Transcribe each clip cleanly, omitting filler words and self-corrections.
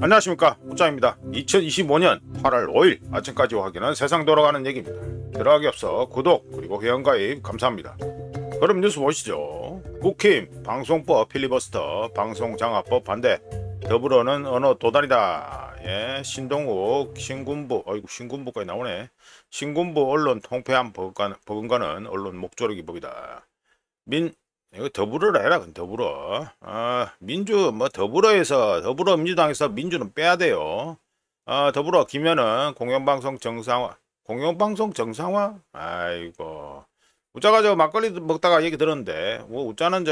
안녕하십니까, 우짱입니다. 2025년 8월 5일 아침까지 확인한 세상 돌아가는 얘기입니다. 들어가기 앞서 구독 그리고 회원가입 감사합니다. 그럼 뉴스 보시죠. 국힘 방송법 필리버스터 방송장악법 반대, 더불어는 언어 도단이다. 예, 신동욱 신군부, 어이구 신군부까지 나오네. 신군부 언론 통폐합 버금가는 언론 목조르기 법이다. 이거 더불어라 해라. 더불어. 민주 더불어민주당에서 민주는 빼야 돼요. 더불어 기면은 공영방송 정상화. 아이고, 우짜가 저 막걸리 먹다가 얘기 들었는데, 뭐 우짜는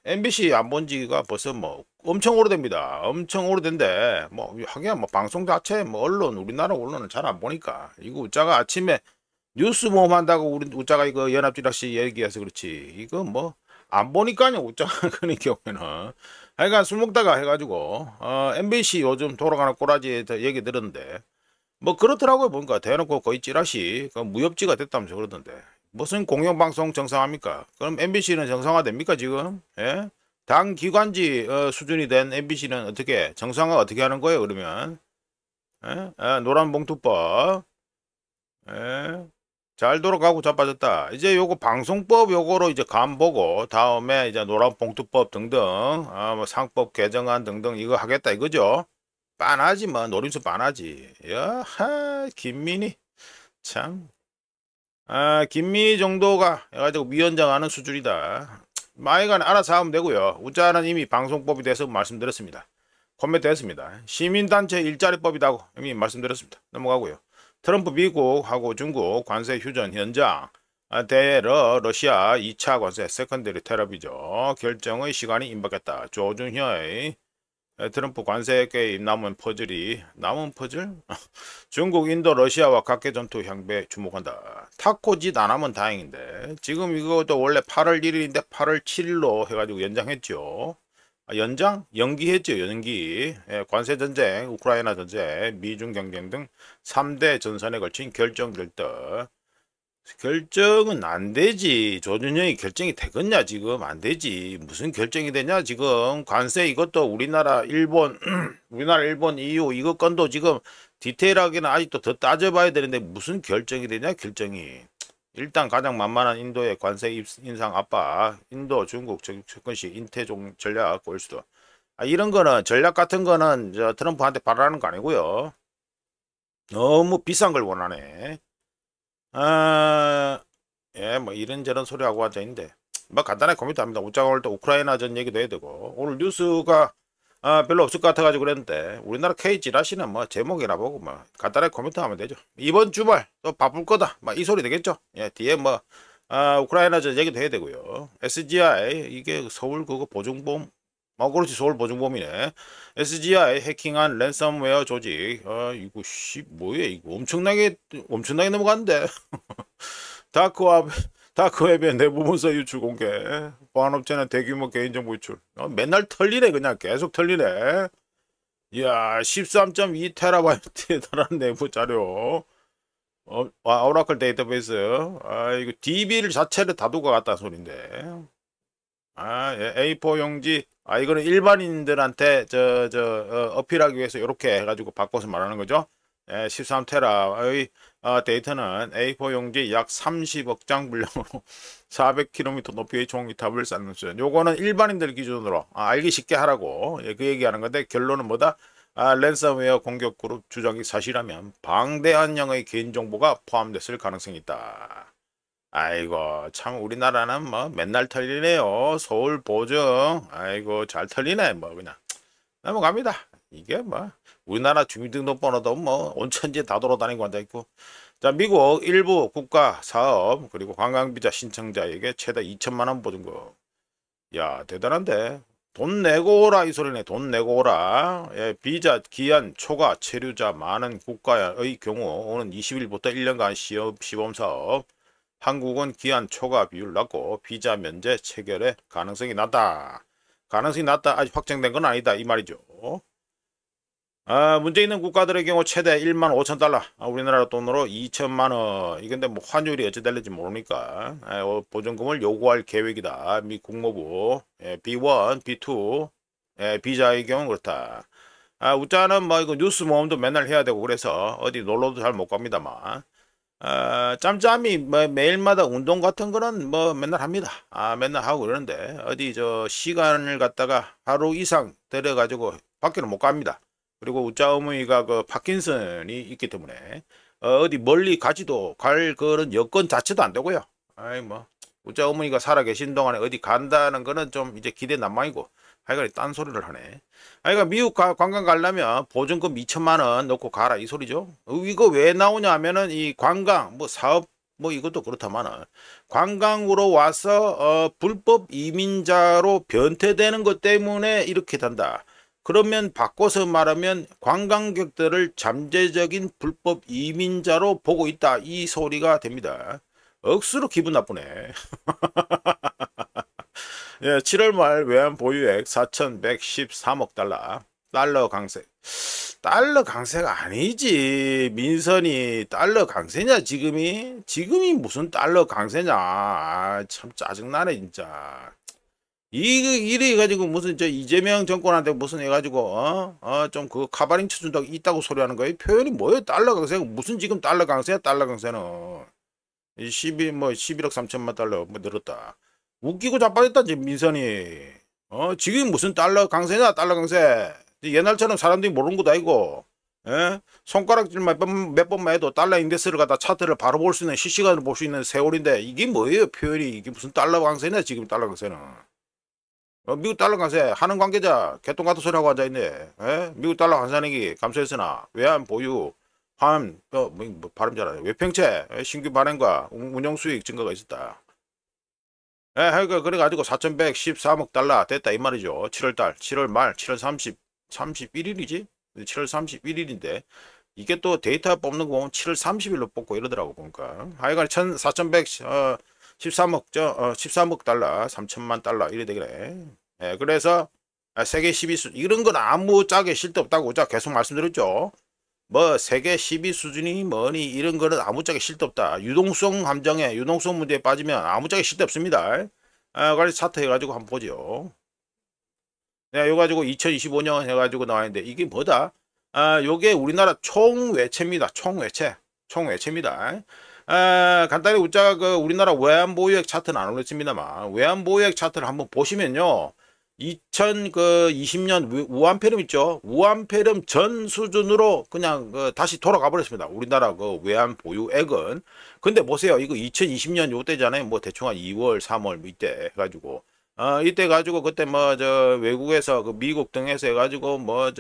MBC 안 본 지가 벌써 뭐 엄청 오래됩니다. 엄청 오래된데, 뭐 하긴 뭐 방송 자체 뭐 우리나라 언론은 잘 안 보니까, 이거 우짜가 아침에 뉴스 모험 한다고 우리 우짜가 이거 연합지라시 얘기해서 그렇지, 이거 뭐 안 보니까요. 우짜가 그런 경우에는 하여간 술 먹다가 해가지고 MBC 요즘 돌아가는 꼬라지 얘기 들었는데, 뭐 그렇더라고요. 보니까 대놓고 거의 찌라시 무협지가 됐다면서 그러던데, 무슨 공영방송 정상화입니까? 그럼 MBC는 정상화 됩니까 지금? 예? 당 기관지 수준이 된 MBC는 어떻게 정상화 어떻게 하는 거예요 그러면? 예? 노란봉투법. 예? 잘 돌아가고 자빠졌다. 이제 요거 방송법 요거로 이제 감 보고 다음에 이제 노란봉투법 등등 뭐 상법 개정안 등등 이거 하겠다 이거죠. 빤하지 뭐, 노림수 빤하지. 야하, 김민희 참. 김민희 정도가 해가지고 위원장 하는 수준이다. 마이간 알아서 하면 되고요. 우짜는 이미 방송법에 대해서 말씀드렸습니다. 코멘트 했습니다. 시민단체 일자리법이라고 이미 말씀드렸습니다. 넘어가고요. 트럼프 미국하고 중국 관세 휴전 현장, 러시아 2차 관세 세컨더리 테러비죠. 결정의 시간이 임박했다. 조준현의 트럼프 관세 게임 남은 퍼즐? 중국, 인도, 러시아와 각계 전투 향배 주목한다. 타코짓 안 하면 다행인데, 지금 이것도 원래 8월 1일인데 8월 7일로 해가지고 연장했죠. 연기했죠. 연기. 예, 관세 전쟁, 우크라이나 전쟁, 미중 경쟁 등 3대 전선에 걸친 결정은 안 되지. 조준영이 결정이 되겠냐 지금? 안 되지. 무슨 결정이 되냐 지금? 관세 이것도 우리나라 일본 EU 이거 건도 지금 디테일하게는 아직도 더 따져봐야 되는데 무슨 결정이 되냐 결정이. 일단 가장 만만한 인도의 관세 인상 압박, 인도, 중국 접근식 인태종 전략 보일 수도. 이런 거는 전략 같은 거는 저 트럼프한테 바라는 거 아니고요. 너무 비싼 걸 원하네. 예, 뭐 이런저런 소리 하고 앉아있는데, 뭐 간단하게 코멘트합니다. 우짜가 올 때 우크라이나 전 얘기도 해야 되고, 오늘 뉴스가 별로 없을 것 같아가지고 그랬는데, 우리나라 K 찌라시는 뭐 제목이나 보고 뭐 간단하게 코멘트하면 되죠. 이번 주말 또 바쁠 거다, 막 이 소리 되겠죠. 예, 뒤에 뭐 우크라이나 전 얘기도 해야 되고요. SGI 이게 서울 그거 보증보험, 그렇지, 서울 보증보험이네. SGI 해킹한 랜섬웨어 조직. 이거 뭐야 이거. 엄청나게 넘어갔는데. 다크웹의 내부 문서 유출 공개. 보안업체는 대규모 개인정보 유출. 맨날 털리네. 그냥 계속 털리네. 이야, 13.2TB에 달하는 내부 자료. 오라클 데이터베이스. 이거 DB를 자체를 다두고 갔다는 소린데. A4 용지. 이거는 일반인들한테 어필하기 위해서 이렇게 해가지고 바꿔서 말하는 거죠. 13테라의 데이터는 A4 용지 약 30억 장 분량으로 400km 높이의 종이탑을 쌓는 수준. 요거는 일반인들 기준으로 알기 쉽게 하라고 그 얘기하는 건데, 결론은 뭐다? 랜섬웨어 공격 그룹 주장이 사실하면 방대한 양의 개인정보가 포함됐을 가능성이 있다. 아이고, 참 우리나라는 뭐 맨날 털리네요. 서울 보증. 아이고, 잘 털리네. 뭐 그냥 넘어갑니다. 이게 뭐 우리나라 주민등록번호도 뭐 온천지 다 돌아다니고 앉아있고. 자, 미국 일부 국가 사업 그리고 관광비자 신청자에게 최대 2천만원 보증금. 야, 대단한데. 돈 내고 오라 이 소리네. 돈 내고 오라. 예, 비자 기한 초과 체류자 많은 국가의 경우 오는 20일부터 1년간 시범사업. 한국은 기한 초과 비율 낮고 비자 면제 체결의 가능성이 낮다. 아직 확정된 건 아니다 이 말이죠. 문제 있는 국가들의 경우 최대 15,000달러, 우리나라 돈으로 2천만원. 이건데 뭐 환율이 어찌 될지 모르니까 보증금을 요구할 계획이다. 미 국무부. B1, B2 비자의 경우 그렇다. 우짜는 뭐 이거 뉴스 모험도 맨날 해야 되고 그래서 어디 놀러도 잘 못 갑니다만. 짬짬이 뭐 매일마다 운동 같은 거는 뭐 맨날 합니다. 맨날 하고 그러는데 어디 저 시간을 갖다가 하루 이상 들여 가지고 밖에는 못 갑니다. 그리고 우짜 어머니가 그 파킨슨이 있기 때문에 어디 멀리 가지도 갈 그런 여건 자체도 안 되고요. 아이 뭐 우짜 어머니가 살아 계신 동안에 어디 간다는 거는 좀 이제 기대 난망이고 하여간 딴소리를 하네. 그러니까 미국 관광 가려면 보증금 2천만 원 넣고 가라 이 소리죠. 이거 왜 나오냐 하면은 이 관광 뭐 사업 뭐 이것도 그렇다마는 관광으로 와서 불법 이민자로 변태되는 것 때문에 이렇게 된다. 그러면 바꿔서 말하면 관광객들을 잠재적인 불법 이민자로 보고 있다 이 소리가 됩니다. 억수로 기분 나쁘네. 예, 7월 말 외환 보유액 4,113억 달러 강세. 달러 강세가 아니지. 민선이 달러 강세냐 지금이 무슨 달러 강세냐. 참 짜증나네 진짜. 이래 가지고 무슨 저 이재명 정권한테 무슨 해가지고 좀 그 카바링 쳐준다고 있다고 소리하는 거예요. 표현이 뭐예요? 달러 강세가 무슨 지금 달러 강세야? 달러 강세는 11억 3천만 달러 뭐 늘었다. 웃기고 자빠졌다 지금 민선이. 지금 무슨 달러 강세냐 달러 강세. 옛날처럼 사람들이 모르는 것도 아니고 손가락질만 몇 번만 해도 달러 인덱스를 갖다 차트를 바로 볼 수 있는 실시간으로 볼 수 있는 세월인데 이게 뭐예요 표현이. 이게 무슨 달러 강세냐 지금 달러 강세는. 미국 달러 강세 하는 관계자 개똥 같은 소리 하고 앉아있네. 미국 달러 환산액이 감소했으나 외환 보유 뭐 발음 잘하네. 외평채 신규 발행과 운용 수익 증가가 있었다. 그래가지고 4,113억 달러 됐다 이 말이죠. 7월달 7월 말 7월 31일이지 7월 31일인데 이게 또 데이터 뽑는 거 보면 7월 30일로 뽑고 이러더라고 보니까. 하여간 13억 달러 3천만 달러 이래 되겠네. 그래서 세계 10위 이런 건 아무 짝에 실도 없다고 자 계속 말씀드렸죠. 뭐 세계 10위 수준이 뭐니 이런 거는 아무짝에 실도 없다. 유동성 함정에 유동성 문제에 빠지면 아무짝에 실도 없습니다. 그래서 차트 해가지고 한번 보죠. 이거 가지고 2025년 해가지고 나와있는데 이게 뭐다? 요게 우리나라 총외채입니다. 총외채입니다. 간단히 우짜가 그 우리나라 외환보유액 차트는 안 올렸습니다만 외환보유액 차트를 한번 보시면요. 2020년 우한폐렴 있죠. 우한폐렴 전 수준으로 그냥 다시 돌아가 버렸습니다. 우리나라 그 외환 보유액은. 근데 보세요. 이거 2020년 요때잖아요. 뭐 대충 한 2월, 3월 뭐 이때 해가지고 이때 가지고 그때 뭐 저 외국에서 그 미국 등에서 해가지고 뭐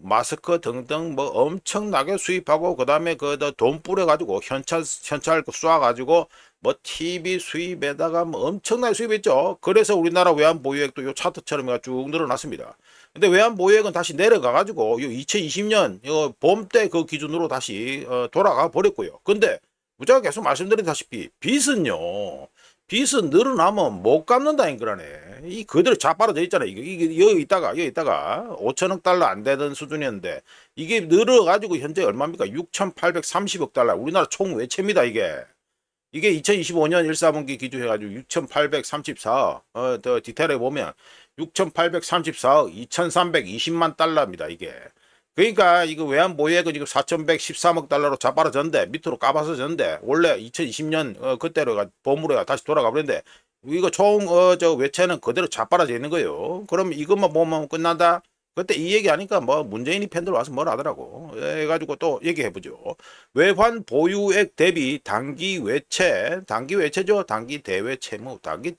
마스크 등등 뭐 엄청나게 수입하고 그 다음에 그 돈 뿌려가지고 현찰 쏴가지고 뭐 TV 수입에다가 뭐 엄청나게 수입했죠. 그래서 우리나라 외환 보유액도 요 차트처럼 쭉 늘어났습니다. 근데 외환 보유액은 다시 내려가가지고 요 2020년 봄 때 그 기준으로 다시 돌아가 버렸고요. 근데 제가 계속 말씀드리다시피 빚은 늘어나면 못 갚는다는 거라네. 이 그대로 자빠져져 있잖아요. 이게 여기 있다가 5천억 달러 안 되던 수준이었는데 이게 늘어가지고 현재 얼마입니까? 6,830억 달러. 우리나라 총 외채입니다. 이게 2025년 1사분기 기준해가지고 6,834억. 더 디테일에 보면 6,834억 2,320만 달러입니다. 이게. 그러니까 이거 외환 보유액은 지금 4,113억 달러로 자빠져졌는데 밑으로 까봐서졌는데 원래 2020년 그때로 봄으로 다시 돌아가 버렸는데 이거 총 저 외채는 그대로 자빠져 있는 거예요. 그럼 이것만 보면 끝난다. 그때 이 얘기 하니까 뭐 문재인이 팬들 와서 뭐라 하더라고. 해가지고 또 얘기해보죠. 외환 보유액 대비 단기 외채죠. 단기 대외채 뭐 단기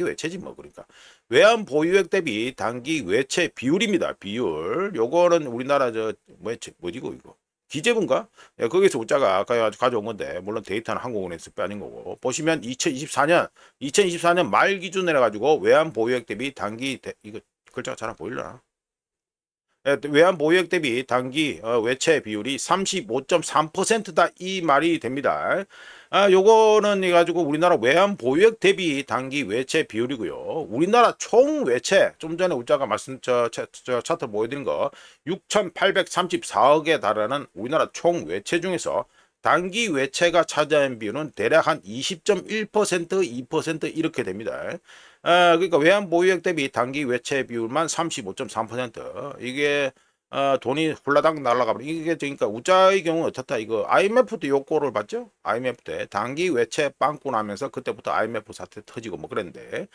외채지 뭐 그러니까. 외환 보유액 대비 단기 외채 비율입니다. 비율. 요거는 우리나라 뭐지고 이거 기재부인가? 거기서 우짜가 아까 가져온 건데 물론 데이터는 한국은행에서 빼앗은 거고 보시면 2024년 말 기준으로 해가지고 외환 보유액 대비 단기 이거 글자가 잘 안 보이려나? 외환 보유액 대비 단기 외채 비율이 35.3%다 이 말이 됩니다. 요거는 해가지고 우리나라 외환 보유액 대비 단기 외채 비율이고요. 우리나라 총 외채 좀 전에 우짜가 차트 보여드린 거 6,834억에 달하는 우리나라 총 외채 중에서 단기 외채가 차지하는 비율은 대략 한 20.1%, 2% 이렇게 됩니다. 그러니까 외환 보유액 대비 단기 외채 비율만 35.3%. 이게 돈이 홀라당 날아가버려. 이게 그러니까 우자의 경우는 어떻다. 이거 IMF 때 요거를 봤죠? IMF 때 단기 외채 빵꾸 나면서 그때부터 IMF 사태 터지고 뭐 그랬는데,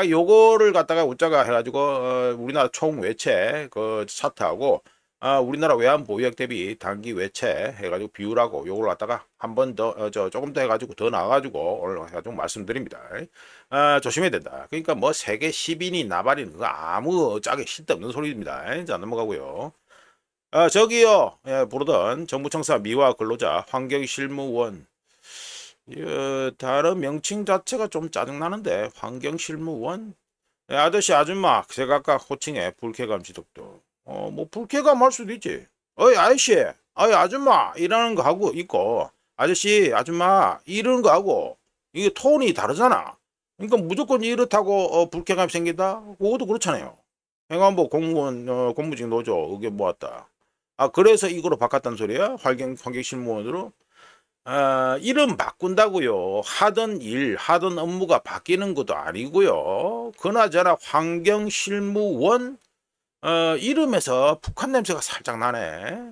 요거를 갖다가 우자가 해가지고 우리나라 총 외채 그 차트하고 우리나라 외환 보유액 대비 단기 외채 해가지고 비율하고 요걸 갖다가 한 번 더 조금 더 해가지고 더 나가가지고 올라가지고 말씀드립니다. 조심해야 된다. 그러니까 뭐 세계 10인이 나발이는 그거 아무 짝에 쓸데없는 소리입니다. 자, 넘어가고요. 저기요, 부르던 정부청사 미화 근로자 환경실무원. 다른 명칭 자체가 좀 짜증나는데 환경실무원. 아저씨 아줌마 제가 아까 호칭에 불쾌감 지독도. 뭐 불쾌감 할 수도 있지. 어이 아저씨, 어이 아줌마 이러는 거 하고 있고, 아저씨 아줌마 이러는 거 하고 이게 톤이 다르잖아. 그러니까 무조건 이렇다고 불쾌감이 생긴다? 그것도 그렇잖아요. 행안부 공무원 공무직 노조 의견 모았다. 그래서 이거로 바꿨단 소리야? 환경실무원으로? 이름 바꾼다고요. 하던 일, 하던 업무가 바뀌는 것도 아니고요. 그나저나 환경실무원 이름에서 북한 냄새가 살짝 나네.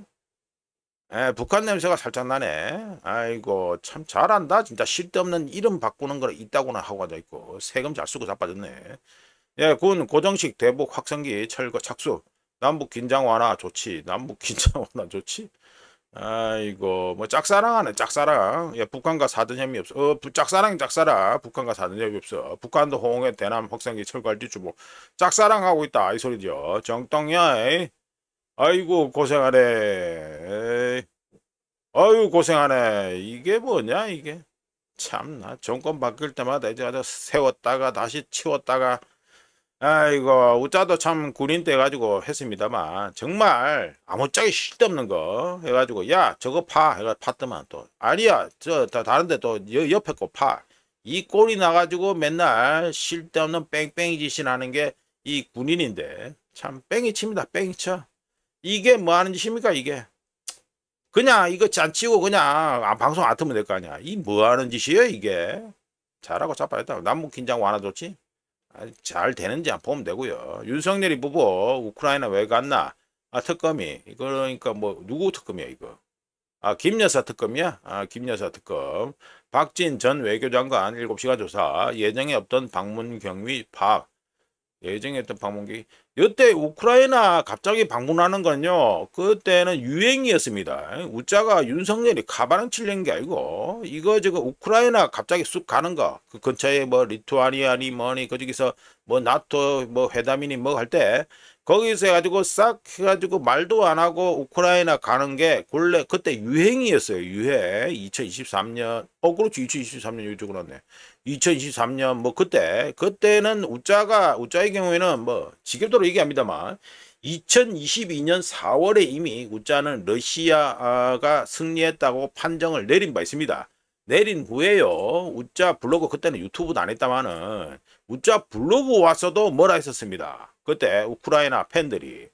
북한 냄새가 살짝 나네. 아이고 참 잘한다. 진짜 쓸데없는 이름 바꾸는 거라 있다고나 하고 앉아있고 세금 잘 쓰고 자빠졌네. 군 고정식 대북 확성기 철거 착수. 남북 긴장 완화 좋지. 남북 긴장 완화 좋지. 아이고 뭐 짝사랑하네 짝사랑. 북한과 사든 혐의 없어. 짝사랑이 짝사랑. 북한과 사든 혐의 없어. 북한도 호응해 대남 확성기 철거할 줄 뭐 짝사랑하고 있다 이 소리죠. 정떡야. 아이고 고생하네. 에이. 아유 고생하네. 이게 뭐냐 이게. 참나 정권 바뀔 때마다 이제 세웠다가 다시 치웠다가. 아이고 우짜도 참 군인 때 가지고 했습니다만 정말 아무짝에 쓸데없는 거 해가지고 야 저거 파 해가 팠더만 또 아니야 저 다른데 또 옆에 거 파. 이 꼴이 나가지고 맨날 쓸데없는 뺑뺑이 짓이 나는 게 이 군인인데 참 뺑이 칩니다. 뺑이 쳐. 이게 뭐 하는 짓입니까 이게. 그냥 이거 잔치고 그냥 방송 안 틀면 될 거 아니야. 이 뭐 하는 짓이에요 이게. 잘하고 자빠졌다. 남북 긴장 완화 좋지. 잘 되는지 안 보면 되고요. 윤석열이 부부 우크라이나 왜 갔나? 특검이 그러니까 뭐 누구 특검이야 이거? 김여사 특검이야? 김여사 특검. 박진 전 외교장관 7시간 조사. 예정에 없던 방문 경위 파악. 예정에 없던 방문 경위. 이때 우크라이나 갑자기 방문하는 건요. 그때는 유행이었습니다. 우짜가 윤석열이 가발은 칠린 게 아니고 이거 저거 우크라이나 갑자기 쑥 가는 거. 그 근처에 뭐 리투아니아니 뭐니 거기서 뭐 나토 뭐 회담이니 뭐 할 때 거기서 해가지고 싹 해가지고 말도 안 하고 우크라이나 가는 게 원래 그때 유행이었어요. 유행. 2023년. 그렇지 2023년 요즘 그렇네. 2023년 뭐 그때는 우짜의 경우에는 뭐 직접적으로 얘기합니다만 2022년 4월에 이미 우짜는 러시아가 승리했다고 판정을 내린 바 있습니다. 내린 후에요. 우짜 블로그 그때는 유튜브도 안 했다마는 우짜 블로그 왔어도 뭐라 했었습니다. 그때 우크라이나 팬들이.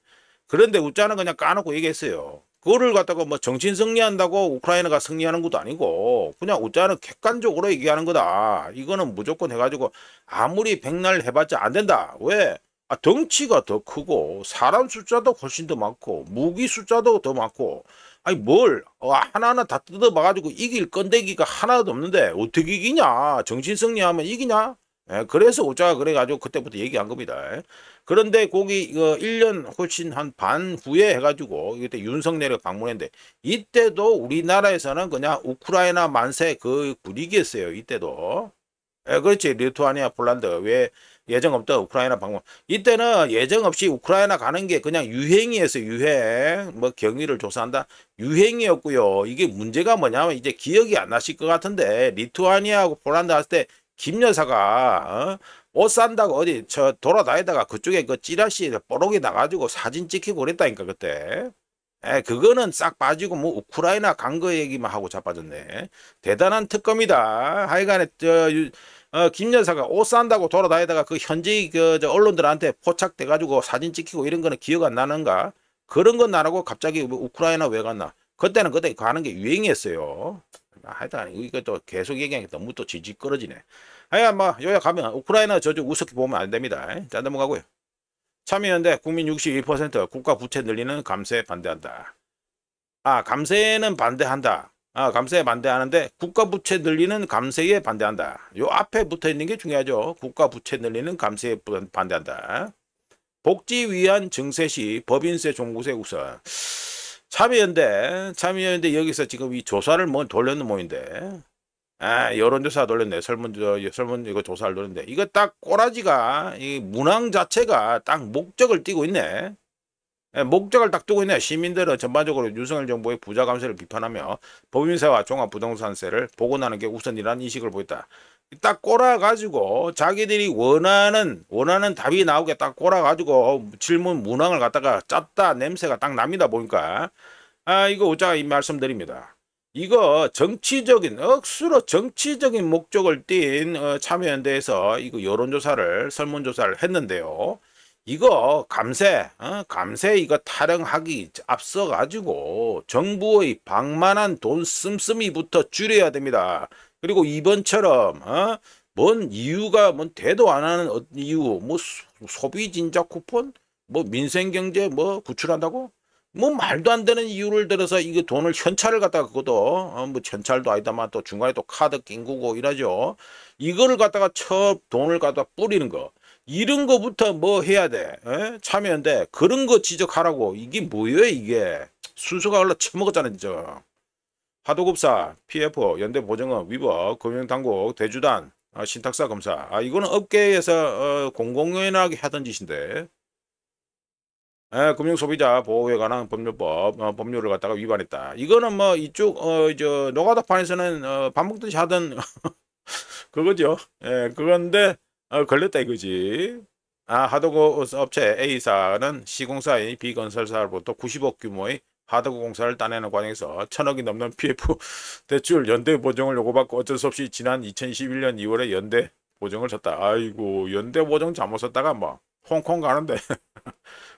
그런데 우짜는 그냥 까놓고 얘기했어요. 그거를 갖다가 뭐 정신 승리한다고 우크라이나가 승리하는 것도 아니고 그냥 우짜는 객관적으로 얘기하는 거다. 이거는 무조건 해가지고 아무리 백날 해봤자 안 된다. 왜? 덩치가 더 크고 사람 숫자도 훨씬 더 많고 무기 숫자도 더 많고 아니 뭘 하나하나 다 뜯어봐가지고 이길 건데기가 하나도 없는데 어떻게 이기냐. 정신 승리하면 이기냐. 그래서 우짜가 그래가지고 그때부터 얘기한 겁니다. 그런데 거기 이거 1년 훨씬 한 반 후에 해가지고 이때 윤석열이 방문했는데 이때도 우리나라에서는 그냥 우크라이나 만세 그 분위기였어요. 이때도. 그렇지. 리투아니아 폴란드 왜 예정 없던 우크라이나 방문. 이때는 예정 없이 우크라이나 가는 게 그냥 유행이었어요. 유행. 뭐 경위를 조사한다. 유행이었고요. 이게 문제가 뭐냐면 이제 기억이 안 나실 것 같은데 리투아니아하고 폴란드 갔을 때 김 여사가 옷 산다고 어디 돌아다니다가 그쪽에 그 찌라시 뽀록이 나가지고 사진 찍히고 그랬다니까 그때. 그거는 싹 빠지고 뭐 우크라이나 간 거 얘기만 하고 자빠졌네. 대단한 특검이다. 하여간에 김 여사가 옷 산다고 돌아다니다가 그 현지 언론들한테 포착돼 가지고 사진 찍히고 이런 거는 기억 안 나는가? 그런 건 안 하고 갑자기 우크라이나 왜 갔나? 그때는 그때 가는 게 유행이었어요. 하여튼 이것도 계속 얘기하니까 너무 또 지지 끌어지네. 하여간 뭐 요약하면 우크라이나 저쪽 우습게 보면 안 됩니다. 자, 넘어가고요. 참여연대 국민 62% 국가 부채 늘리는 감세에 반대한다. 감세는 반대한다. 감세에 반대하는데 국가 부채 늘리는 감세에 반대한다. 요 앞에 붙어 있는 게 중요하죠. 국가 부채 늘리는 감세에 반대한다. 복지 위한 증세 시 법인세 종부세 우선. 참여연대 여기서 지금 이 조사를 뭐 돌렸는 모인데, 여론조사 돌렸네. 설문 이거 조사를 돌렸는데, 이거 딱 꼬라지가, 이 문항 자체가 딱 목적을 띠고 있네. 목적을 딱 두고 있네. 시민들은 전반적으로 윤석열 정부의 부자 감세를 비판하며 법인세와 종합부동산세를 복원하는 게 우선이라는 인식을 보였다. 딱 꼬라가지고 자기들이 원하는 답이 나오게 딱 꼬라가지고 질문 문항을 갖다가 짰다. 냄새가 딱 납니다. 보니까. 이거 어쩌가 이 말씀드립니다. 이거 억수로 정치적인 목적을 띈 참여연대에서 이거 여론조사를 설문조사를 했는데요. 이거 감세 이거 타령하기 앞서 가지고 정부의 방만한 돈 씀씀이부터 줄여야 됩니다. 그리고 이번처럼 뭔 이유가 뭔 대도 안 하는 이유 뭐 소비 진작 쿠폰 뭐 민생경제 뭐 구출한다고 뭐 말도 안 되는 이유를 들어서 이거 돈을 현찰을 갖다가 그것도 뭐 현찰도 아니다만 또 중간에 또 카드 낑구고 이러죠. 이거를 갖다가 돈을 갖다가 뿌리는 거 이런 거부터 뭐 해야 돼. 참여연대 그런 거 지적하라고. 이게 뭐예요 이게. 순서가 올라 처먹었잖아 진짜. 하도급사, PF, 연대보증원, 위버, 금융당국, 대주단, 신탁사 검사. 이거는 업계에서 공공연하게 하던 짓인데. 금융소비자 보호에 관한 법률법, 법률을 갖다가 위반했다. 이거는 뭐 이쪽 노가다판에서는 밥 먹듯이 하던 그거죠. 그건데 걸렸다 이거지. 하도급 업체 A사는 시공사인 B건설사로부터 90억 규모의 하도급 공사를 따내는 과정에서 1,000억이 넘는 PF 대출 연대 보증을 요구받고 어쩔 수 없이 지난 2011년 2월에 연대 보증을 쳤다. 아이고 연대 보증 잘못 썼다가 뭐 홍콩 가는데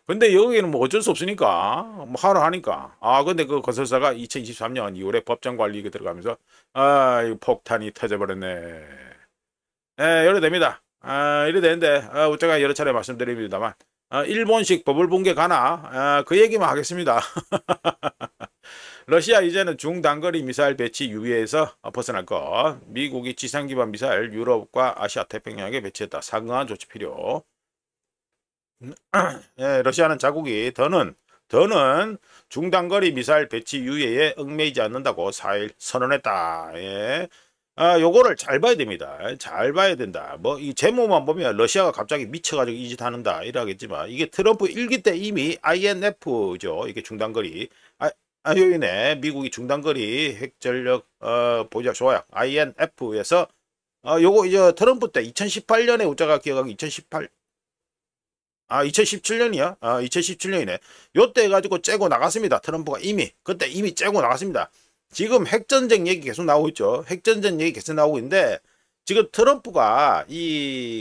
근데 여기는 뭐 어쩔 수 없으니까 뭐 하라 하니까. 근데 그 건설사가 2023년 2월에 법정 관리에 들어가면서 이거 폭탄이 터져버렸네. 이래 됩니다. 이래 되는데 제가 여러 차례 말씀드립니다만 일본식 버블 붕괴 가나 그 얘기만 하겠습니다. 러시아 이제는 중단거리 미사일 배치 유예에서 벗어날 것. 미국이 지상 기반 미사일 유럽과 아시아 태평양에 배치했다. 상응한 조치 필요. 러시아는 자국이 더는 중단거리 미사일 배치 유예에 얽매이지 않는다고 4일 선언했다. 요거를 잘 봐야 됩니다. 잘 봐야 된다. 뭐 이 제목만 보면 러시아가 갑자기 미쳐가지고 이 짓 하는다 이러겠지만 이게 트럼프 1기 때 이미 INF죠. 이게 중단거리. 여기네. 미국이 중단거리 핵전력 보유자 조약 INF에서 요거 이제 트럼프 때 2018년에 우자가 기억하기 2017년이야? 2017년이네. 요때 해가지고 째고 나갔습니다. 트럼프가 그때 이미 째고 나갔습니다. 지금 핵전쟁 얘기 계속 나오고 있죠. 핵전쟁 얘기 계속 나오고 있는데, 지금 트럼프가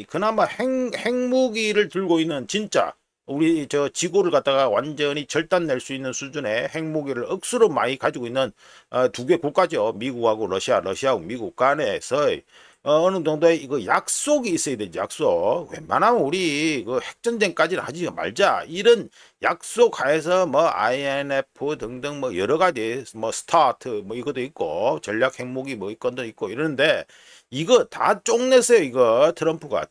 그나마 핵무기를 들고 있는 진짜, 우리 지구를 갖다가 완전히 절단 낼 수 있는 수준의 핵무기를 억수로 많이 가지고 있는 두 개 국가죠. 미국하고 러시아하고 미국 간에서의 어느 정도의 이거 약속이 있어야 되지. 약속. 웬만하면 우리 그 핵전쟁까지는 하지 말자. 이런 약속 하에서 뭐 INF 등등 뭐 여러 가지 뭐 스타트 뭐 이것도 있고 전략 핵무기 뭐 이건도 있고 이러는데 이거 다 쪽냈어요. 이거 트럼프가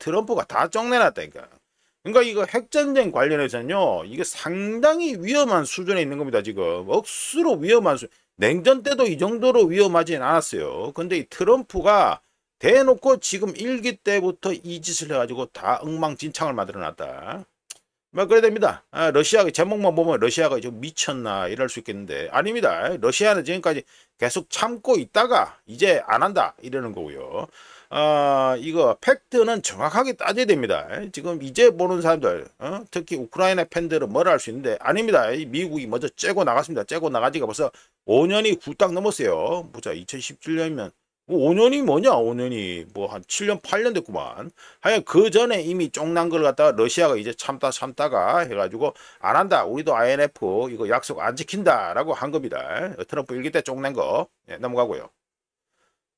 다 쪽내놨다니까. 그러니까 이거 핵전쟁 관련해서는요. 이게 상당히 위험한 수준에 있는 겁니다. 지금 억수로 위험한 냉전 때도 이 정도로 위험하진 않았어요. 근데 이 트럼프가 대놓고 지금 1기 때부터 이 짓을 해가지고 다 엉망진창을 만들어놨다. 뭐 그래야 됩니다. 러시아가 제목만 보면 러시아가 좀 미쳤나 이럴 수 있겠는데 아닙니다. 러시아는 지금까지 계속 참고 있다가 이제 안 한다 이러는 거고요. 이거 팩트는 정확하게 따져야 됩니다. 지금 이제 보는 사람들 특히 우크라이나 팬들은 뭐라 할 수 있는데 아닙니다. 미국이 먼저 째고 나갔습니다. 째고 나가지가 벌써 5년이 훌딱 넘었어요. 보자 2017년이면 5년이 뭐냐, 5년이. 뭐 한 7년, 8년 됐구만. 하여간 그 전에 이미 쫑난 걸 갖다가 러시아가 이제 참다가 해가지고 안 한다. 우리도 INF 이거 약속 안 지킨다라고 한 겁니다. 트럼프 일기 때 쫑난 거. 예, 넘어가고요.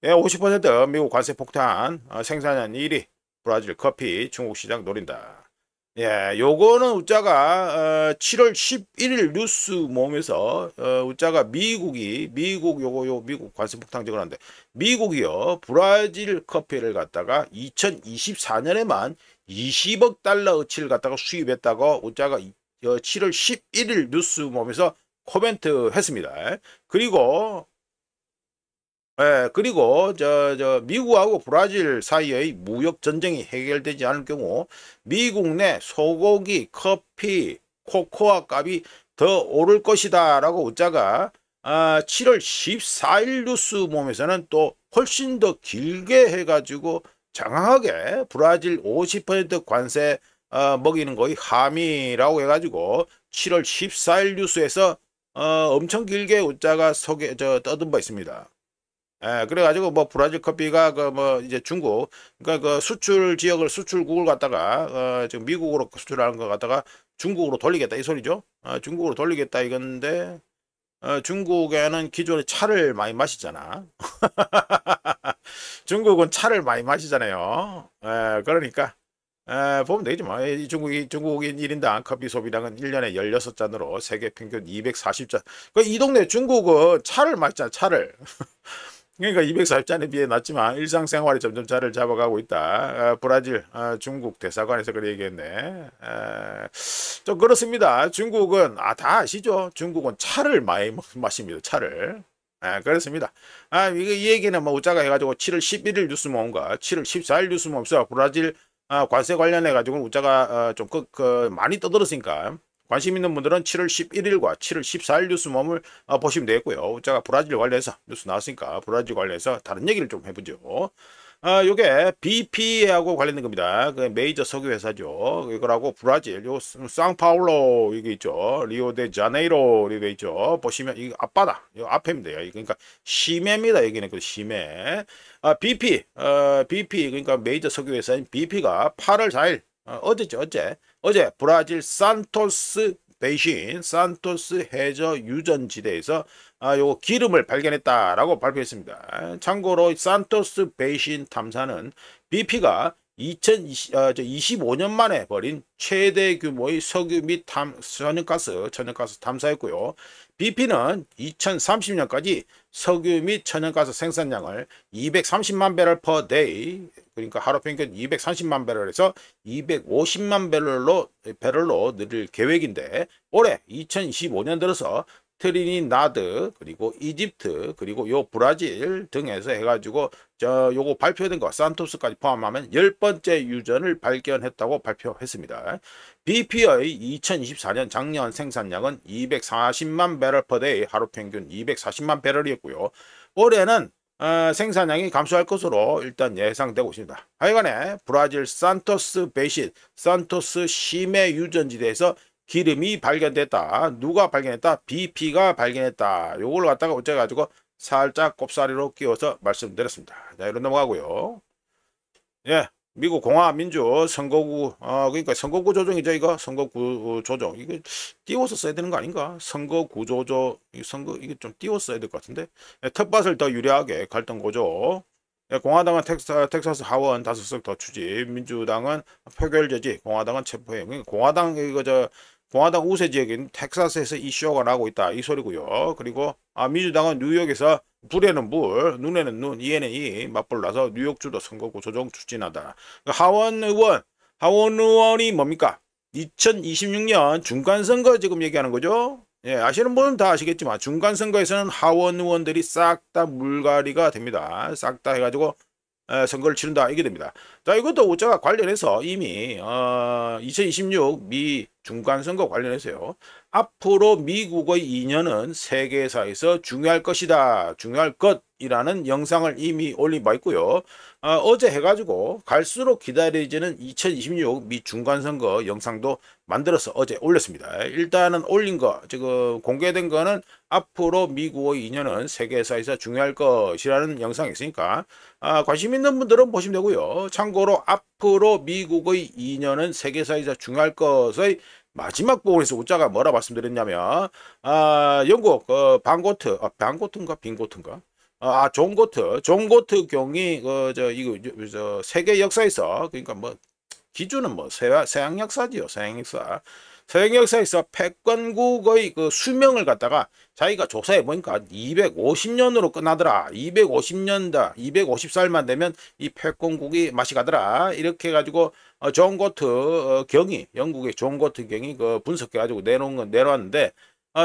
예, 50% 미국 관세 폭탄, 생산량 1위, 브라질 커피, 중국 시장 노린다. 예, 요거는 우짜가 7월 11일 뉴스 모음에서 우짜가 미국 관세 폭탄 적어놨는데 미국이요 브라질 커피를 갖다가 2024년에만 20억 달러어치를 갖다가 수입했다고 우짜가 7월 11일 뉴스 모음에서 코멘트 했습니다. 그리고 그리고 미국하고 브라질 사이의 무역 전쟁이 해결되지 않을 경우 미국 내 소고기, 커피, 코코아 값이 더 오를 것이다라고 우짜가 7월 14일 뉴스 몸에서는 또 훨씬 더 길게 해가지고 장황하게 브라질 50% 관세 먹이는 거의 함의라고 해가지고 7월 14일 뉴스에서 엄청 길게 우짜가 떠든 바 있습니다. 예, 그래가지고 뭐 브라질 커피가 그 뭐 이제 중국 그러니까 그 수출 지역을 수출국을 갖다가 지금 미국으로 수출하는 거 갖다가 중국으로 돌리겠다 이 소리죠. 중국으로 돌리겠다 이건데 중국에는 기존에 차를 많이 마시잖아. 중국은 차를 많이 마시잖아요. 그러니까 보면 되겠지 뭐. 이 중국인 1인당 커피 소비량은 1년에 16잔으로 세계 평균 240잔. 이 동네 중국은 차를 마시잖아, 차를. 그러니까 240잔에 비해 낮지만 일상생활이 점점 자리를 잡아가고 있다. 브라질, 중국 대사관에서 그렇게 얘기했네. 좀 그렇습니다. 중국은 다 아시죠? 중국은 차를 많이 마십니다. 차를. 그렇습니다. 이 얘기는 뭐 우짜가 해가지고 7월 11일 뉴스 모음과 7월 14일 뉴스 모음에서 브라질 관세 관련해 가지고 우짜가 좀 많이 떠들었으니까 관심 있는 분들은 7월 11일과 7월 14일 뉴스 모음을 보시면 되겠고요. 우짜가 브라질 관련해서 뉴스 나왔으니까 브라질 관련해서 다른 얘기를 좀 해보죠. 요게 BP하고 관련된 겁니다. 그 메이저 석유 회사죠. 이거라고 브라질, 요 상파울로 이게 있죠. 리오데자네이로 이게 있죠. 보시면 이거 앞바다, 요 앞에입니다. 그러니까 시메입니다. 여기는 그 시메. BP 그러니까 메이저 석유 회사인 BP가 8월 4일 어제죠. 어제 브라질 산토스 베이신 산토스 해저 유전지대에서 요 기름을 발견했다라고 발표했습니다. 참고로 산토스 베이신 탐사는 BP가 2025년 만에 벌인 최대 규모의 석유 및 천연가스 탐사였고요. BP는 2030년까지 석유 및 천연가스 생산량을 230만 배럴 per day, 그러니까 하루 평균 230만 배럴에서 250만 배럴로 늘릴 계획인데 올해 2025년 들어서 트리니다드 그리고 이집트 그리고 요 브라질 등에서 해가지고 요거 발표된 거 산토스까지 포함하면 10번째 유전을 발견했다고 발표했습니다. BP의 2024년 작년 생산량은 240만 배럴 per day, 하루 평균 240만 배럴이었고요. 올해는 생산량이 감소할 것으로 일단 예상되고 있습니다. 하여간에 브라질 산토스 베이신, 산토스 시메 유전지대에서 기름이 발견됐다. 누가 발견했다? BP가 발견했다. 요걸 갖다가 어째가지고 살짝 꼽사리로 끼워서 말씀드렸습니다. 자, 이런 넘어가고요. 예, 미국 공화민주 선거구, 그러니까 선거구 조정이죠, 이거. 선거구 조정. 이거 띄워서 써야 되는 거 아닌가? 선거구 조정, 이게 좀 띄워서 써야 될 것 같은데. 예, 텃밭을 더 유리하게 갈등 고조. 예, 공화당은 텍사스 하원 5석 더 추진, 민주당은 표결 제지, 공화당은 체포해. 공화당 우세 지역인 텍사스에서 이 쇼가 나고 있다 이 소리고요. 그리고 민주당은 뉴욕에서 불에는 불, 눈에는 눈, 이에는 이 맞불나서 뉴욕주도 선거구 조정 추진하다. 하원 의원이 뭡니까? 2026년 중간선거 지금 얘기하는 거죠. 예, 아시는 분은 다 아시겠지만 중간선거에서는 하원 의원들이 싹 다 물갈이가 됩니다. 싹 다 해가지고 선거를 치른다 이게 됩니다. 자, 이것도 우짜가 관련해서 이미 2026 미 중간선거 관련해서요. 앞으로 미국의 2년은 세계사에서 중요할 것이다. 중요할 것 이라는 영상을 이미 올린 바 있고요. 어제 해가지고 갈수록 기다려지는 2026 미 중간선거 영상도 만들어서 어제 올렸습니다. 일단은 올린 거, 지금 공개된 거는 앞으로 미국의 2년은 세계사에서 중요할 것이라는 영상이 있으니까 관심 있는 분들은 보시면 되고요. 참고로 앞으로 미국의 2년은 세계사에서 중요할 것의 마지막 부분에서 우짜가 뭐라 말씀드렸냐면 영국 방고트인가 빈고트인가 존 고트 경이 이거 세계 역사에서 그러니까 뭐 기준은 뭐 서양 역사지요. 서양 역사. 서양 역사에서 패권국의 그 수명을 갖다가 자기가 조사해 보니까 250년으로 끝나더라. 250년다. 250살만 되면 이 패권국이 맛이 가더라. 이렇게 해가지고 존 고트 경이 영국의 존 고트 경이 그 분석해 가지고 내놓았는데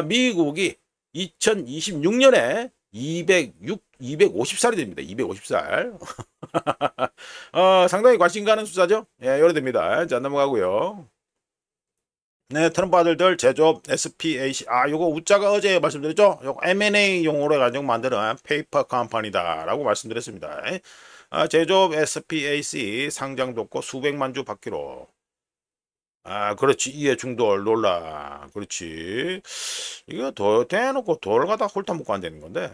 미국이 2026년에 250살이 됩니다. 250살. 상당히 관심 가는 숫자죠. 예, 요래 됩니다. 자, 넘어가고요. 네, 트럼프 아들들 제조업 SPAC. 요거 우짜가 어제 말씀드렸죠? 요거 M&A 용어로 해가지고 만드는 페이퍼 컴퍼니다라고 말씀드렸습니다. 제조업 SPAC 상장도 없고 수백만 주 받기로. 그렇지. 이해 중돌 놀라. 그렇지. 이거 대놓고 돌 갖다 홀타먹고 안 되는 건데.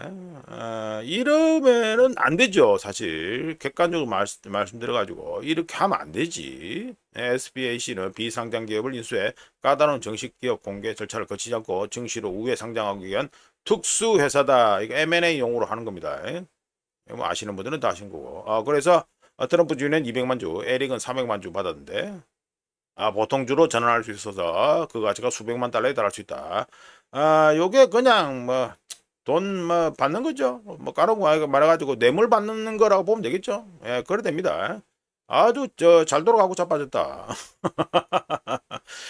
이러면은 안 되죠. 사실. 객관적으로 말씀드려가지고. 이렇게 하면 안 되지. SPAC는 비상장 기업을 인수해 까다로운 정식 기업 공개 절차를 거치지 않고 증시로 우회 상장하기 위한 특수 회사다. 이거 M&A 용어로 하는 겁니다. 뭐 아시는 분들은 다 아시는 거고. 그래서 트럼프 주는 200만 주, 에릭은 300만 주 받았는데. 보통주로 전환할 수 있어서 그 가치가 수백만 달러에 달할 수 있다. 요게 그냥 뭐 돈 뭐 받는 거죠. 뭐 까놓고 말해가지고 뇌물 받는 거라고 보면 되겠죠. 예, 그래 됩니다. 아주 잘 돌아가고 자빠졌다.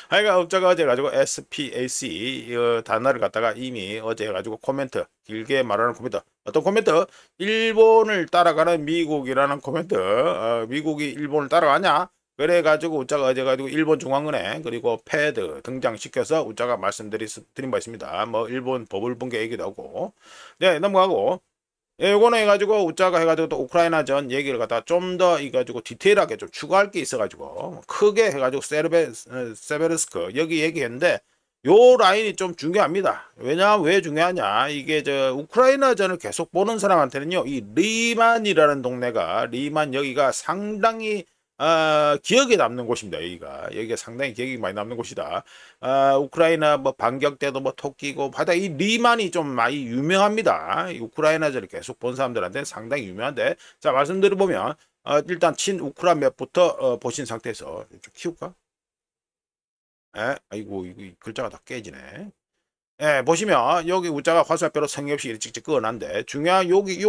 하여간 업자가 어제 가지고 SPAC 단어를 갖다가 이미 어제 가지고 코멘트 길게 말하는 코멘트 어떤 코멘트 일본을 따라가는 미국이라는 코멘트 미국이 일본을 따라가냐 그래가지고 우짜가 어제 가지고 일본 중앙은행 그리고 패드 등장시켜서 우짜가 말씀드린 바 있습니다. 뭐 일본 버블 붕괴 얘기도 하고 네 넘어가고 예, 요거는 해가지고 우짜가 해가지고 또 우크라이나 전 얘기를 갖다가 좀 더 이가지고 디테일하게 좀 추가할 게 있어가지고 크게 해가지고 세베르스크 여기 얘기했는데 요 라인이 좀 중요합니다. 왜 중요하냐 이게 우크라이나 전을 계속 보는 사람한테는요 이 리만이라는 동네가 리만 여기가 상당히 기억에 남는 곳입니다. 여기가 상당히 기억이 많이 남는 곳이다. 우크라이나 뭐 반격 때도 뭐 토끼고 바다 이 리만이 좀 많이 유명합니다. 우크라이나전을 계속 본 사람들한테 상당히 유명한데 자 말씀드려보면 일단 친 우크라 맵부터 보신 상태에서 좀 키울까? 아이고 이거 글자가 다 깨지네. 예, 보시면 여기 우자가 화살표로 성의 없이 이렇게 찍찍 그어놨는데 중요한 여기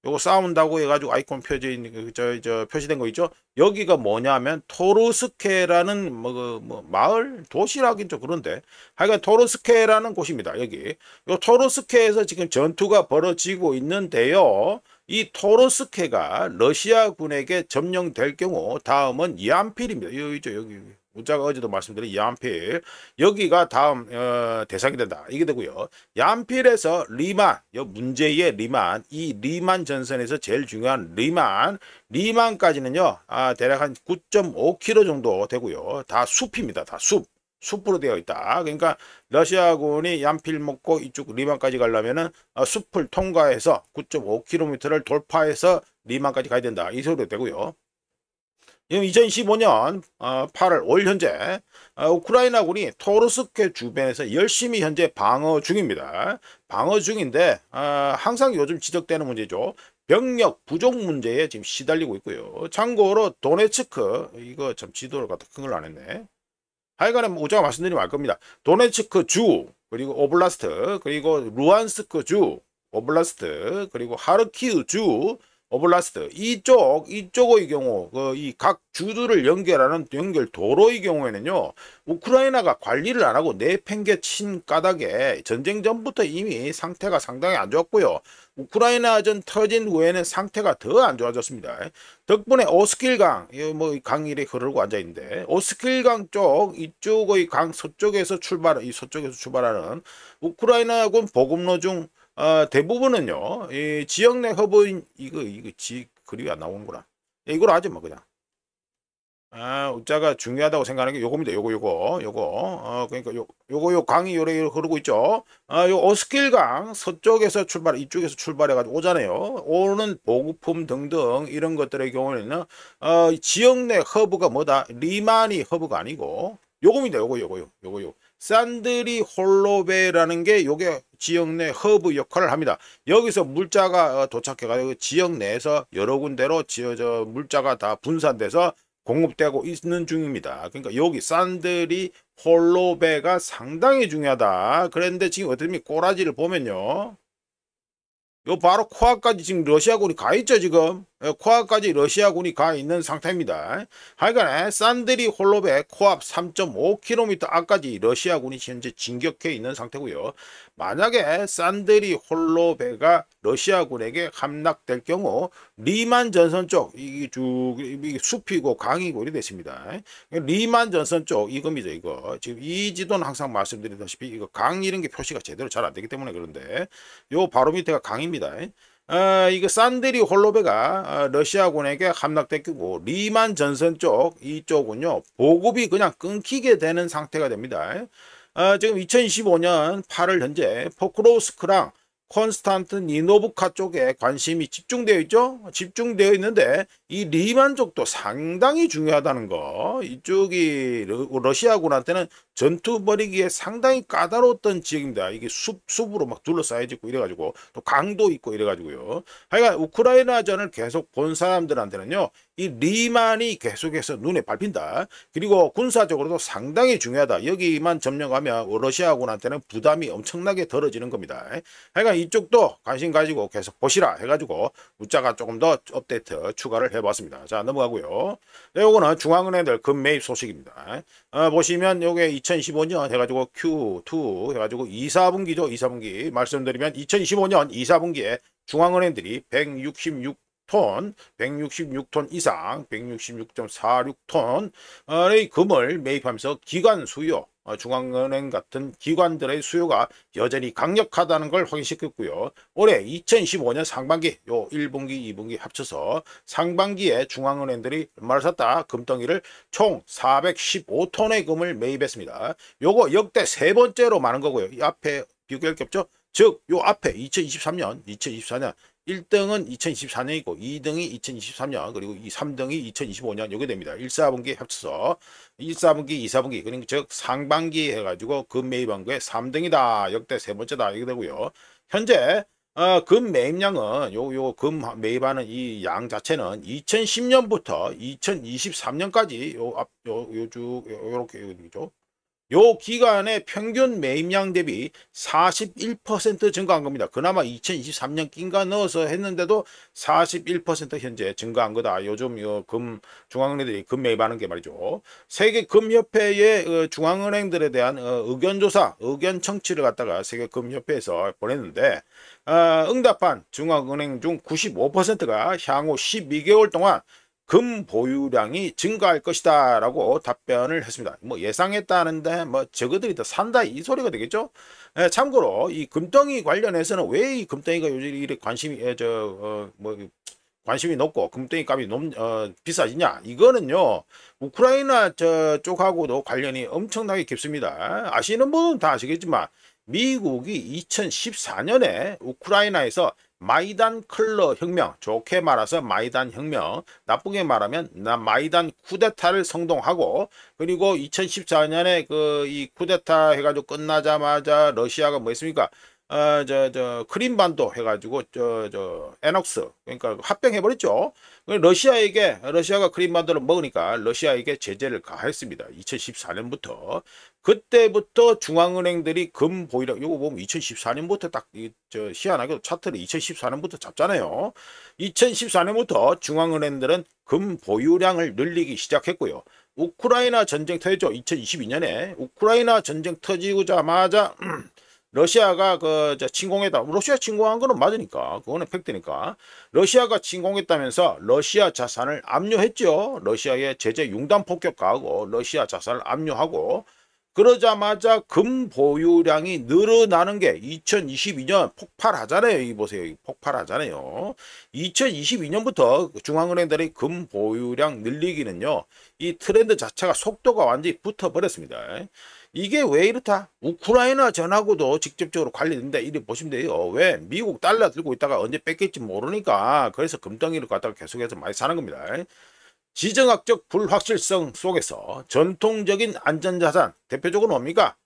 요거 싸운다고 해가지고 아이콘 표지 있는 표시된 거 있죠? 여기가 뭐냐면 토르스케라는 마을 도시라긴 좀 그런데 하여간 토르스케라는 곳입니다. 여기 요 토르스케에서 지금 전투가 벌어지고 있는데요. 이 토르스케가 러시아군에게 점령될 경우 다음은 야안필입니다. 여기 우자가 어제도 말씀드린 야안필 여기가 다음 대상이 된다. 이게 되고요. 야안필에서 리만 문제의 리만 이 리만 전선에서 제일 중요한 리만까지는요 대략 한 9.5km 정도 되고요. 다 숲입니다. 다 숲으로 되어 있다. 그러니까 러시아군이 얀필 먹고 이쪽 리만까지 가려면은 숲을 통과해서 9.5km를 돌파해서 리만까지 가야 된다. 이 소리도 되고요. 2015년 8월 올 현재 우크라이나군이 토르스케 주변에서 열심히 현재 방어 중입니다. 방어 중인데 항상 요즘 지적되는 문제죠. 병력 부족 문제에 지금 시달리고 있고요. 참고로 도네츠크 이거 참 지도를 갖다 큰 걸 안 했네. 하여간에 우자가 말씀드리면 알 겁니다. 도네츠크 주 그리고 오블라스트 그리고 루안스크 주 오블라스트 그리고 하르키우 주 오블라스트 이쪽의 경우 이 각 주들을 연결하는 연결 도로의 경우에는요 우크라이나가 관리를 안 하고 내팽개친 까닭에 전쟁 전부터 이미 상태가 상당히 안 좋았고요. 우크라이나전 터진 후에는 상태가 더 안 좋아졌습니다. 덕분에 오스킬강 뭐 강일이 흐르고 앉아 있는데 오스킬강 쪽 이쪽의 강 서쪽에서 출발하는 우크라이나군 보급로 중 대부분은요, 이 지역 내 허브인, 글이 안 나오는구나. 이걸 하죠, 뭐, 그냥. 우자가 중요하다고 생각하는 게 요겁니다. 그러니까 요 강이 요래 흐르고 있죠. 요 오스킬강 서쪽에서 이쪽에서 출발해가지고 오잖아요. 오는 보급품 등등 이런 것들의 경우에는, 지역 내 허브가 뭐다? 리마니 허브가 아니고, 요겁니다. 요거. 산드리 홀로베라는 게 요게 지역 내 허브 역할을 합니다. 여기서 물자가 도착해가지고 지역 내에서 여러 군데로 물자가 다 분산돼서 공급되고 있는 중입니다. 그러니까 여기 산드리 홀로베가 상당히 중요하다. 그런데 지금 어떻게 꼬라지를 보면요. 요 바로 코앞까지 지금 러시아군이 가 있죠, 지금. 코앞까지 러시아군이 가 있는 상태입니다. 하여간에 산드리 홀로베 코앞 3.5km 앞까지 러시아군이 현재 진격해 있는 상태고요. 만약에 산드리 홀로베가 러시아군에게 함락될 경우 리만 전선 쪽, 이게 쭉 숲이고 강이고 이렇게 됐습니다. 리만 전선 쪽 이겁니다, 이거. 지금 이 지도는 항상 말씀드리다시피 이거 강 이런 게 표시가 제대로 잘 안 되기 때문에 그런데 요 바로 밑에가 강입니다. 이거 산드리 홀로베가 러시아군에게 함락됐고 리만 전선 쪽 이쪽은요 보급이 그냥 끊기게 되는 상태가 됩니다. 지금 2025년 8월 현재 포크로스크랑 콘스탄트니노브카 쪽에 관심이 집중되어 있죠. 집중되어 있는데 이 리만 쪽도 상당히 중요하다는 거. 이쪽이 러시아군한테는 전투 벌이기에 상당히 까다로웠던 지역입니다. 이게 숲으로 막 둘러싸여 있고 이래가지고 또 강도 있고 이래가지고요. 하여간 우크라이나전을 계속 본 사람들한테는요. 이 리만이 계속해서 눈에 밟힌다. 그리고 군사적으로도 상당히 중요하다. 여기만 점령하면 러시아군한테는 부담이 엄청나게 덜어지는 겁니다. 하여간 이쪽도 관심 가지고 계속 보시라 해가지고 문자가 조금 더 업데이트 추가를 해봤습니다. 자, 넘어가고요. 요거는 중앙은행들 금매입 소식입니다. 보시면 요게 2015년 해가지고 Q2 해가지고 2, 4분기죠. 2, 4분기 말씀드리면 2025년 2, 4분기에 중앙은행들이 166톤 이상 166.46톤의 금을 매입하면서 기관 수요, 중앙은행 같은 기관들의 수요가 여전히 강력하다는 걸 확인시켰고요. 올해 2015년 상반기 요 1분기 2분기 합쳐서 상반기에 중앙은행들이 얼마를 샀다? 금덩이를 총 415톤의 금을 매입했습니다. 요거 역대 세 번째로 많은 거고요. 이 앞에 비교할 게 없죠? 즉 요 앞에 2023년 1등은 2024년이고 2등이 2023년 그리고 3등이 2025년 요게 됩니다. 1, 4분기 합쳐서 1, 4분기, 2, 4분기 그러니까 즉 상반기 해가지고 금 매입한 거에 3등이다. 역대 세 번째다. 이게 되고요. 현재 금 매입량은 금 매입하는 이 양 자체는 2010년부터 2023년까지 요렇게 요 기간의 평균 매입량 대비 41% 증가한 겁니다. 그나마 2023년 낀가 넣어서 했는데도 41% 현재 증가한 거다. 요즘 중앙은행들이 금 매입하는 게 말이죠. 세계금협회의 중앙은행들에 대한 의견조사, 의견 청취를 갖다가 세계금협회에서 보냈는데 응답한 중앙은행 중 95%가 향후 12개월 동안 금 보유량이 증가할 것이다 라고 답변을 했습니다. 뭐 예상했다는데 뭐 저거들이 더 산다 이 소리가 되겠죠. 참고로 이 금덩이 관련해서는 왜 이 금덩이가 요즘 이렇게 관심이 높고 금덩이 값이 비싸지냐, 이거는요 우크라이나 쪽하고도 관련이 엄청나게 깊습니다. 아시는 분은 다 아시겠지만 미국이 2014년에 우크라이나에서 마이단 클러 혁명, 좋게 말해서 마이단 혁명, 나쁘게 말하면 마이단 쿠데타를 성동하고, 그리고 2014년에 이 쿠데타 해가지고 끝나자마자 러시아가 뭐 했습니까? 크림반도 해가지고 에녹스 그러니까 합병해버렸죠. 러시아가 크림반도를 먹으니까 러시아에게 제재를 가했습니다. 2014년부터 그때부터 중앙은행들이 금 보유량 이거 보면 2014년부터 딱 희한하게 차트를 2014년부터 잡잖아요. 2014년부터 중앙은행들은 금 보유량을 늘리기 시작했고요. 우크라이나 전쟁 터졌죠. 2022년에 우크라이나 전쟁 터지고자마자 러시아가 침공했다. 러시아 침공한 거는 맞으니까. 그거는 팩트니까. 러시아가 침공했다면서 러시아 자산을 압류했죠. 러시아의 제재 융단 폭격 가하고 러시아 자산을 압류하고 그러자마자 금 보유량이 늘어나는 게 2022년 폭발하잖아요. 이 보세요. 폭발하잖아요. 2022년부터 중앙은행들이 금 보유량 늘리기는요. 이 트렌드 자체가 속도가 완전히 붙어버렸습니다. 이게 왜 이렇다? 우크라이나 전하고도 직접적으로 관련된다. 이렇게 보시면 돼요. 왜? 미국 달러 들고 있다가 언제 뺏길지 모르니까 그래서 금덩이를 갖다가 계속해서 많이 사는 겁니다. 지정학적 불확실성 속에서 전통적인 안전자산 대표적으로 뭡니까?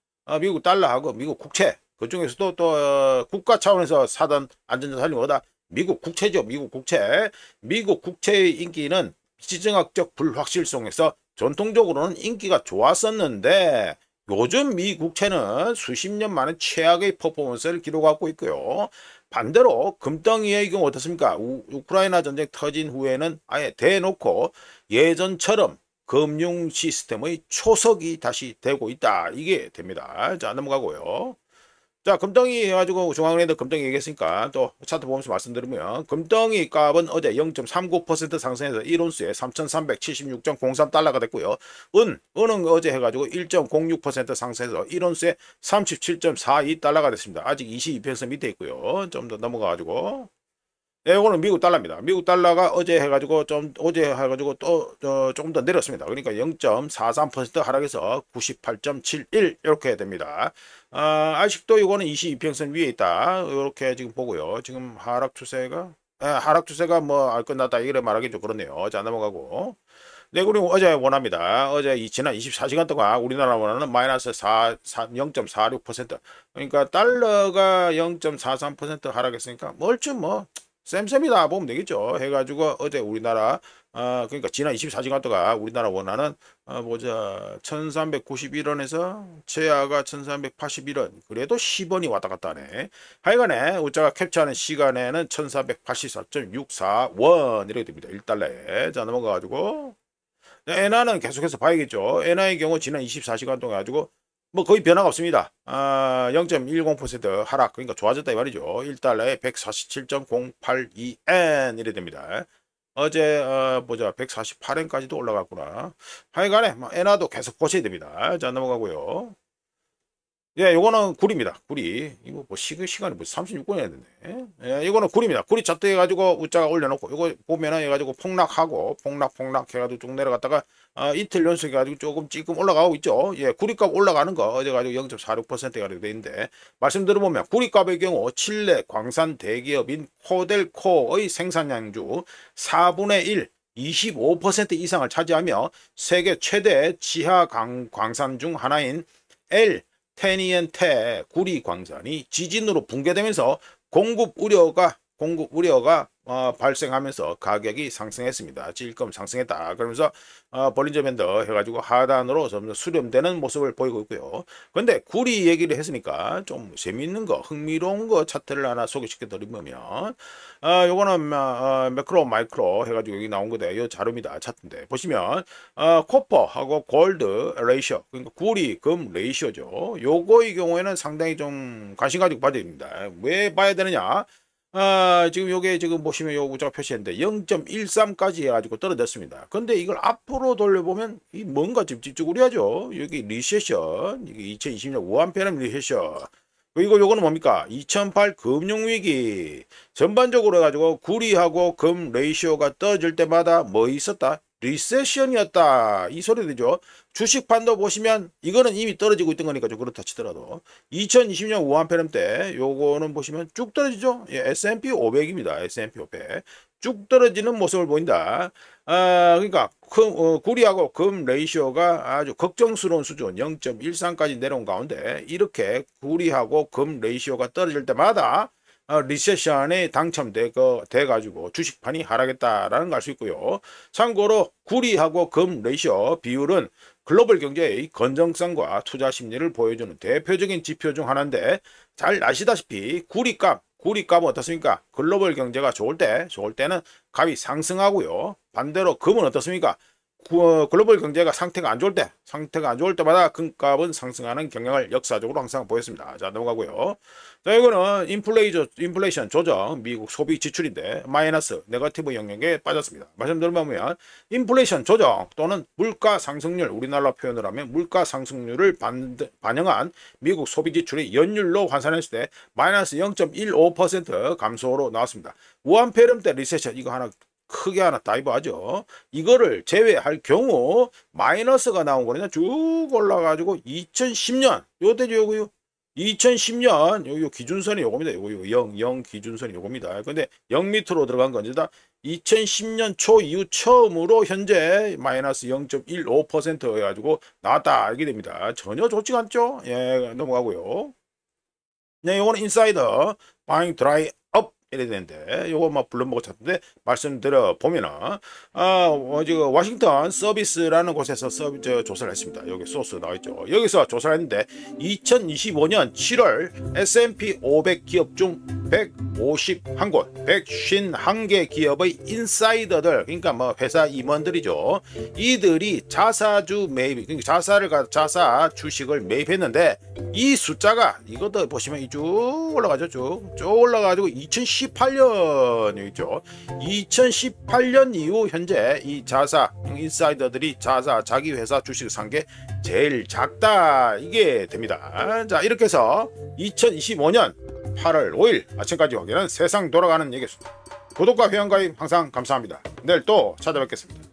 미국 달러하고 미국 국채 그 중에서도 또 국가 차원에서 사던 안전자산이 뭐다? 미국 국채죠. 미국 국채. 미국 국채의 인기는 지정학적 불확실성에서 전통적으로는 인기가 좋았었는데 요즘 미 국채는 수십 년 만에 최악의 퍼포먼스를 기록하고 있고요. 반대로 금덩이의 경우 어떻습니까? 우크라이나 전쟁 터진 후에는 아예 대놓고 예전처럼 금융 시스템의 초석이 다시 되고 있다. 이게 됩니다. 자, 넘어가고요. 자, 금덩이 해가지고 중앙은행도 금덩이 얘기했으니까 또 차트 보면서 말씀드리면 금덩이 값은 어제 0.39% 상승해서 1온스에 3,376.03달러가 됐고요. 은은 어제 해가지고 1.06% 상승해서 1온스에 37.42달러가 됐습니다. 아직 22편선 밑에 있고요. 좀 더 넘어가가지고 네, 이거는 미국 달러입니다. 미국 달러가 어제 해가지고 어제 해가지고 또 조금 더 내렸습니다. 그러니까 0.43% 하락해서 98.71 이렇게 됩니다. 아직도 이거는 22평선 위에 있다. 이렇게 지금 보고요. 지금 하락 추세가 뭐 끝났다 이래 말하기 좀 그렇네요. 자, 넘어가고. 네, 그리고 어제 원화입니다. 어제 지난 24시간 동안 우리나라 원화는 마이너스 0.46%. 그러니까 달러가 0.43% 하락했으니까 얼추 뭐 쌤쌤이다 보면 되겠죠. 해가지고 어제 우리나라 그러니까 지난 24시간 동안 우리나라 원화는 보자 1391원에서 최하가 1381원 그래도 10원이 왔다 갔다 하네. 하여간에 우자가 캡처하는 시간에는 1484.64원 이렇게 됩니다. 1달러에. 자, 넘어가가지고 엔화는 계속해서 봐야겠죠. 엔화의 경우 지난 24시간 동안 가지고 뭐 거의 변화가 없습니다. 0.10% 하락. 그러니까 좋아졌다 이 말이죠. 1달러에 147.082엔 이래 됩니다. 어제 보자 148엔까지도 올라갔구나. 하여간에 엔화도 계속 보셔야 됩니다. 자, 넘어가고요. 예, 요거는 구리입니다. 구리. 이거 뭐 시간이 뭐 36분이나 됐네. 예, 이거는 구리입니다. 구리 차트 해가지고 우자가 올려놓고, 이거 보면은 해가지고 폭락하고, 폭락 해가지고 쭉 내려갔다가, 이틀 연속해가지고 조금 올라가고 있죠. 예, 구리값 올라가는 거, 어제 가지고 0.46% 가지고 돼 있는데, 말씀 들어보면 구리값의 경우 칠레 광산 대기업인 코델코의 생산량주 4분의 1, 25% 이상을 차지하며 세계 최대 지하 광산 중 하나인 테니엔테 구리 광산이 지진으로 붕괴되면서 공급 우려가 발생하면서 가격이 상승했습니다. 질금 상승했다. 그러면서 볼린저 밴드 해가지고 하단으로 점점 수렴되는 모습을 보이고 있고요. 근데 구리 얘기를 했으니까 좀 재밌는 거, 흥미로운 거 차트를 하나 소개시켜 드리면 요거는 매크로 마이크로 해가지고 여기 나온 거다. 이 자료입니다. 차트인데 보시면 코퍼하고 골드 레이셔, 그러니까 구리 금 레이셔죠. 요거의 경우에는 상당히 좀 관심 가지고 봐야 됩니다. 왜 봐야 되느냐? 지금 요게 지금 보시면 요 우자가 표시했는데 0.13까지 해가지고 떨어졌습니다. 근데 이걸 앞으로 돌려보면 이 뭔가 찝찝쭈구리하죠. 여기 리세션, 이게 2020년 우한폐렴 리세션. 그리고 요거는 뭡니까? 2008 금융위기. 전반적으로 해가지고 구리하고 금 레이시오가 떨어질 때마다 뭐 있었다? 리세션이었다. 이 소리 되죠. 주식판도 보시면 이거는 이미 떨어지고 있던 거니까 좀 그렇다 치더라도 2020년 우한폐렴 때 요거는 보시면 쭉 떨어지죠. 예, S&P 500입니다. S&P 500. 쭉 떨어지는 모습을 보인다. 그러니까 구리하고 금 레이시오가 아주 걱정스러운 수준 0.13까지 내려온 가운데 이렇게 구리하고 금 레이시오가 떨어질 때마다 리세션에 당첨돼가지고 주식판이 하락했다라는 걸 알 수 있고요. 참고로 구리하고 금 레이시오 비율은 글로벌 경제의 건전성과 투자 심리를 보여주는 대표적인 지표 중 하나인데 잘 아시다시피 구리값은 어떻습니까? 글로벌 경제가 좋을 때는 값이 상승하고요. 반대로 금은 어떻습니까? 글로벌 경제가 상태가 안 좋을 때마다 금값은 상승하는 경향을 역사적으로 항상 보였습니다. 자, 넘어가고요. 자, 이거는 인플레이션 조정, 미국 소비 지출인데 마이너스 네거티브 영역에 빠졌습니다. 말씀드리면 인플레이션 조정 또는 물가 상승률, 우리나라 표현을 하면 물가 상승률을 반영한 미국 소비 지출이 연율로 환산했을 때 마이너스 0.15% 감소로 나왔습니다. 우한 폐렴 때 리세션 이거 하나 크게 하나 다이브하죠. 이거를 제외할 경우 마이너스가 나온 거냐 쭉 올라가지고 2010년 요때죠 요거요. 2010년 요 기준선이 요겁니다. 요거 0 기준선이 요겁니다. 근데 0 밑으로 들어간 건지다 2010년 초 이후 처음으로 현재 마이너스 0.15% 해가지고 나왔다 알게 됩니다. 전혀 좋지가 않죠. 예, 넘어가고요. 네, 요거는 인사이더 바잉 드라이 업 이래 되는데 요거 막 블룸버그 찾는데 말씀드려 보면은 지금 워싱턴 서비스라는 곳에서 조사를 했습니다. 여기 소스 나와있죠. 여기서 조사를 했는데 2025년 7월 S&P 500 기업 중 151곳 151개 기업의 인사이더들 그러니까 뭐 회사 임원들이죠. 이들이 자사주 매입 그러니까 자사 주식을 매입했는데 이 숫자가 이것도 보시면 쭉 올라가죠. 쭉 올라가지고 2018년 있죠. 2018년 이후 현재 이 자사 인사이더들이 자기 회사 주식을 산 게 제일 작다 이게 됩니다. 자, 이렇게 해서 2025년 8월 5일 아침까지 확인한 세상 돌아가는 얘기였습니다. 구독과 회원 가입 항상 감사합니다. 내일 또 찾아뵙겠습니다.